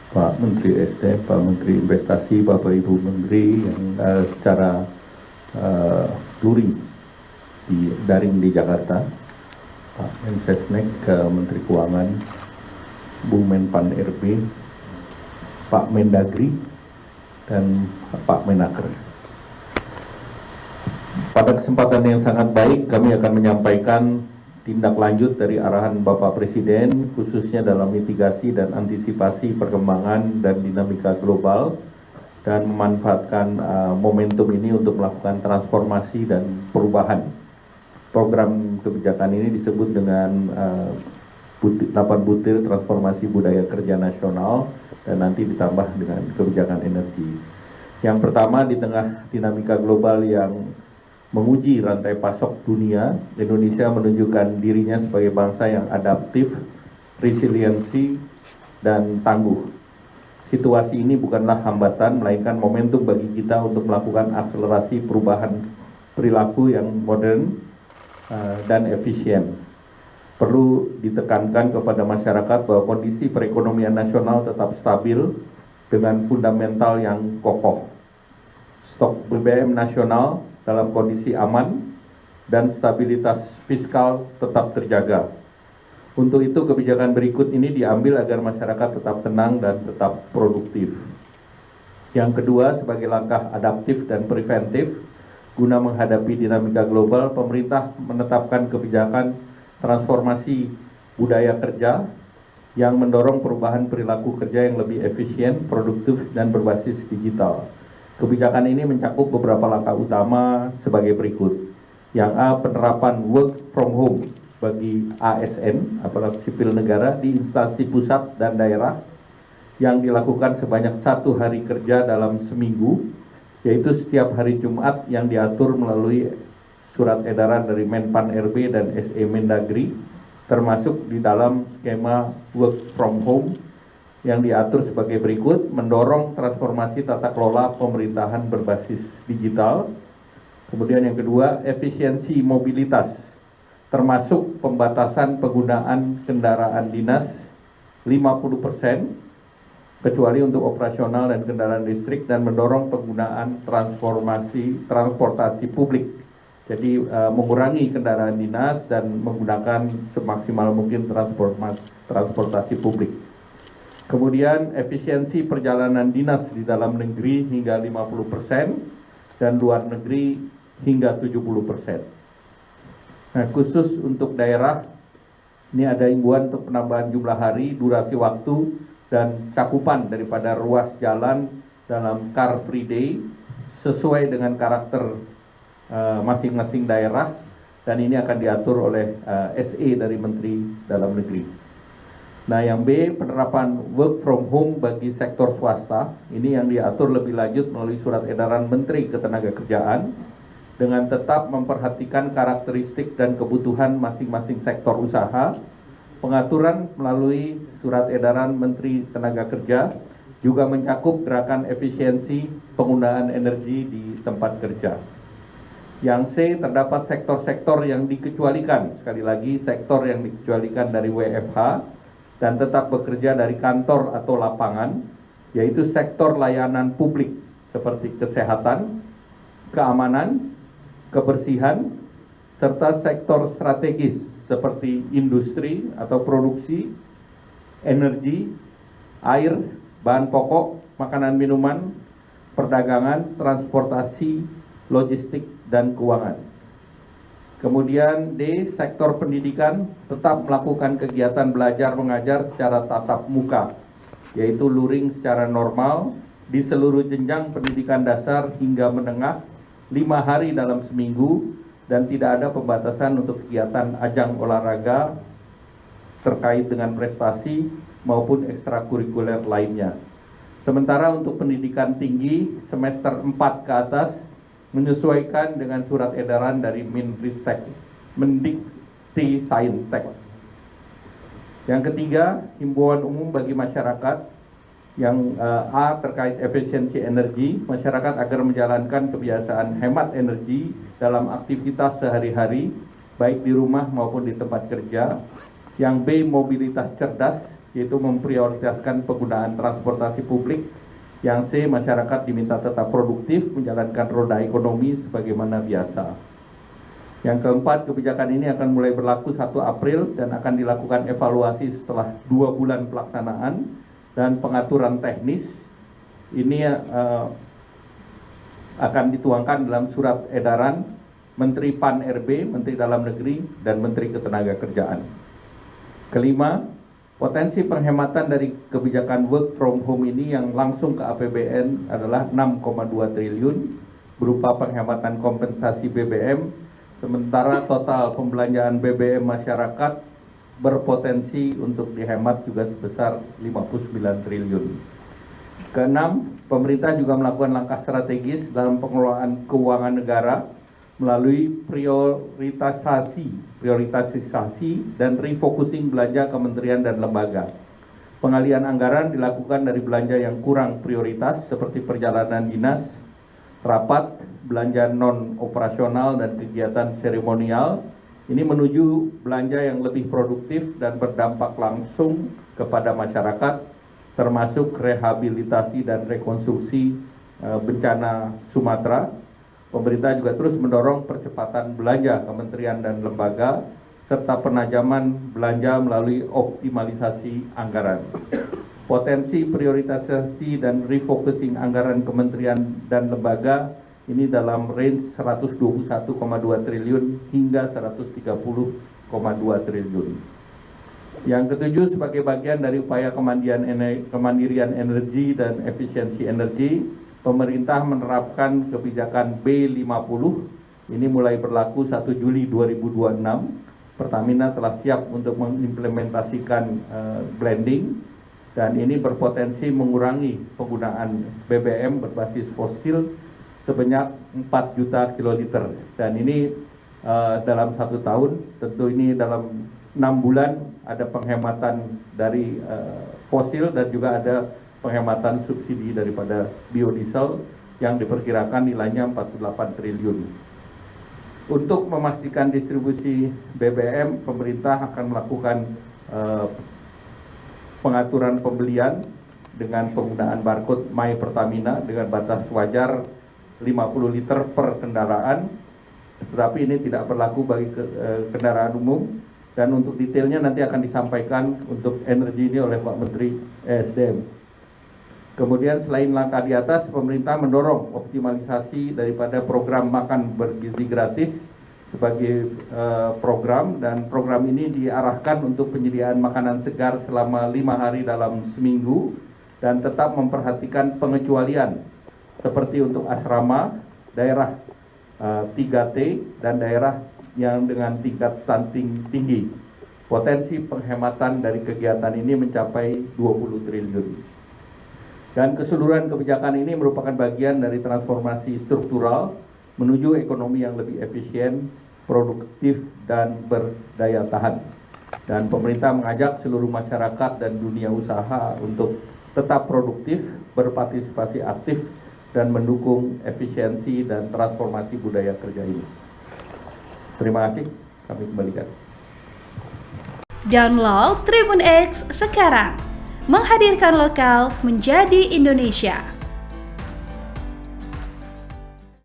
Pak Menteri SDM, Pak Menteri Investasi, Bapak Ibu Menteri yang secara luring daring di Jakarta, Pak Mensesnek, Menteri Keuangan, Bung Menpan RB, Pak Mendagri, dan Pak Menaker. Pada kesempatan yang sangat baik, kami akan menyampaikan tindak lanjut dari arahan Bapak Presiden, khususnya dalam mitigasi dan antisipasi perkembangan dan dinamika global, dan memanfaatkan momentum ini untuk melakukan transformasi dan perubahan. Program kebijakan ini disebut dengan 8 butir transformasi budaya kerja nasional, dan nanti ditambah dengan kebijakan energi. Yang pertama, di tengah dinamika global yang menguji rantai pasok dunia, Indonesia menunjukkan dirinya sebagai bangsa yang adaptif, resiliensi, dan tangguh. Situasi ini bukanlah hambatan, melainkan momentum bagi kita untuk melakukan akselerasi perubahan perilaku yang modern dan efisien. Perlu ditekankan kepada masyarakat bahwa kondisi perekonomian nasional tetap stabil dengan fundamental yang kokoh. Stok BBM nasional dalam kondisi aman dan stabilitas fiskal tetap terjaga. Untuk itu kebijakan berikut ini diambil agar masyarakat tetap tenang dan tetap produktif. Yang kedua, sebagai langkah adaptif dan preventif, guna menghadapi dinamika global, pemerintah menetapkan kebijakan transformasi budaya kerja yang mendorong perubahan perilaku kerja yang lebih efisien, produktif, dan berbasis digital. Kebijakan ini mencakup beberapa langkah utama sebagai berikut. Yang A, penerapan work from home bagi ASN, aparat sipil negara, di instansi pusat dan daerah yang dilakukan sebanyak 1 hari kerja dalam seminggu, yaitu setiap hari Jumat, yang diatur melalui surat edaran dari Menpan RB dan SE Mendagri, termasuk di dalam skema work from home yang diatur sebagai berikut: mendorong transformasi tata kelola pemerintahan berbasis digital. Kemudian yang kedua, efisiensi mobilitas, termasuk pembatasan penggunaan kendaraan dinas 50%, kecuali untuk operasional dan kendaraan listrik, dan mendorong penggunaan transportasi publik. Jadi mengurangi kendaraan dinas dan menggunakan semaksimal mungkin transportasi publik. Kemudian efisiensi perjalanan dinas di dalam negeri hingga 50% dan luar negeri hingga 70%. Nah, khusus untuk daerah, ini ada himbauan untuk penambahan jumlah hari, durasi waktu, dan cakupan daripada ruas jalan dalam Car Free Day sesuai dengan karakter masing-masing daerah, dan ini akan diatur oleh SE dari Menteri Dalam Negeri. Nah, yang B, penerapan work from home bagi sektor swasta, ini yang diatur lebih lanjut melalui surat edaran Menteri Ketenagakerjaan, dengan tetap memperhatikan karakteristik dan kebutuhan masing-masing sektor usaha. Pengaturan melalui surat edaran Menteri Tenaga Kerja juga mencakup gerakan efisiensi penggunaan energi di tempat kerja. Yang C, terdapat sektor-sektor yang dikecualikan, sekali lagi sektor yang dikecualikan dari WFH dan tetap bekerja dari kantor atau lapangan, yaitu sektor layanan publik seperti kesehatan, keamanan, kebersihan, serta sektor strategis seperti industri atau produksi, energi, air, bahan pokok, makanan minuman, perdagangan, transportasi, logistik, dan keuangan. Kemudian D, sektor pendidikan tetap melakukan kegiatan belajar mengajar secara tatap muka, yaitu luring secara normal di seluruh jenjang pendidikan dasar hingga menengah 5 hari dalam seminggu, dan tidak ada pembatasan untuk kegiatan ajang olahraga terkait dengan prestasi maupun ekstrakurikuler lainnya. Sementara untuk pendidikan tinggi semester 4 ke atas menyesuaikan dengan surat edaran dari Mendikti-Saintek. Yang ketiga, himbauan umum bagi masyarakat. Yang A, terkait efisiensi energi, masyarakat agar menjalankan kebiasaan hemat energi dalam aktivitas sehari-hari, baik di rumah maupun di tempat kerja. Yang B, mobilitas cerdas, yaitu memprioritaskan penggunaan transportasi publik. Yang C, masyarakat diminta tetap produktif menjalankan roda ekonomi sebagaimana biasa. Yang keempat, kebijakan ini akan mulai berlaku 1 April dan akan dilakukan evaluasi setelah 2 bulan pelaksanaan, dan pengaturan teknis ini akan dituangkan dalam surat edaran Menteri PAN-RB, Menteri Dalam Negeri, dan Menteri Ketenagakerjaan. Kelima, potensi penghematan dari kebijakan work from home ini yang langsung ke APBN adalah 6,2 triliun berupa penghematan kompensasi BBM. Sementara total pembelanjaan BBM masyarakat berpotensi untuk dihemat juga sebesar 59 triliun. Keenam, pemerintah juga melakukan langkah strategis dalam pengelolaan keuangan negara melalui prioritasasi dan refocusing belanja kementerian dan lembaga. Pengalihan anggaran dilakukan dari belanja yang kurang prioritas seperti perjalanan dinas, rapat, belanja non-operasional dan kegiatan seremonial ini menuju belanja yang lebih produktif dan berdampak langsung kepada masyarakat, termasuk rehabilitasi dan rekonstruksi bencana Sumatera. Pemerintah juga terus mendorong percepatan belanja kementerian dan lembaga serta penajaman belanja melalui optimalisasi anggaran. Potensi prioritasasi dan refocusing anggaran kementerian dan lembaga ini dalam range 121,2 triliun hingga 130,2 triliun. Yang ketujuh, sebagai bagian dari upaya kemandirian energi dan efisiensi energi, pemerintah menerapkan kebijakan B50. Ini mulai berlaku 1 Juli 2026. Pertamina telah siap untuk mengimplementasikan blending, dan ini berpotensi mengurangi penggunaan BBM berbasis fosil sebanyak 4 juta kiloliter. Dan ini dalam 1 tahun, tentu ini dalam 6 bulan ada penghematan dari fosil dan juga ada penghematan subsidi daripada biodiesel yang diperkirakan nilainya 48 triliun. Untuk memastikan distribusi BBM, pemerintah akan melakukan pengaturan pembelian dengan penggunaan barcode My Pertamina dengan batas wajar 50 liter per kendaraan, tetapi ini tidak berlaku bagi kendaraan umum, dan untuk detailnya nanti akan disampaikan untuk energi ini oleh Pak Menteri ESDM. Kemudian selain langkah di atas, pemerintah mendorong optimalisasi daripada program makan bergizi gratis sebagai program, dan program ini diarahkan untuk penyediaan makanan segar selama 5 hari dalam seminggu dan tetap memperhatikan pengecualian seperti untuk asrama, daerah 3T dan daerah yang dengan tingkat stunting tinggi. Potensi penghematan dari kegiatan ini mencapai 20 triliun. Dan keseluruhan kebijakan ini merupakan bagian dari transformasi struktural menuju ekonomi yang lebih efisien, produktif, dan berdaya tahan. Dan pemerintah mengajak seluruh masyarakat dan dunia usaha untuk tetap produktif, berpartisipasi aktif, dan mendukung efisiensi dan transformasi budaya kerja ini. Terima kasih, kami kembalikan. Download Tribun X sekarang, menghadirkan lokal menjadi Indonesia.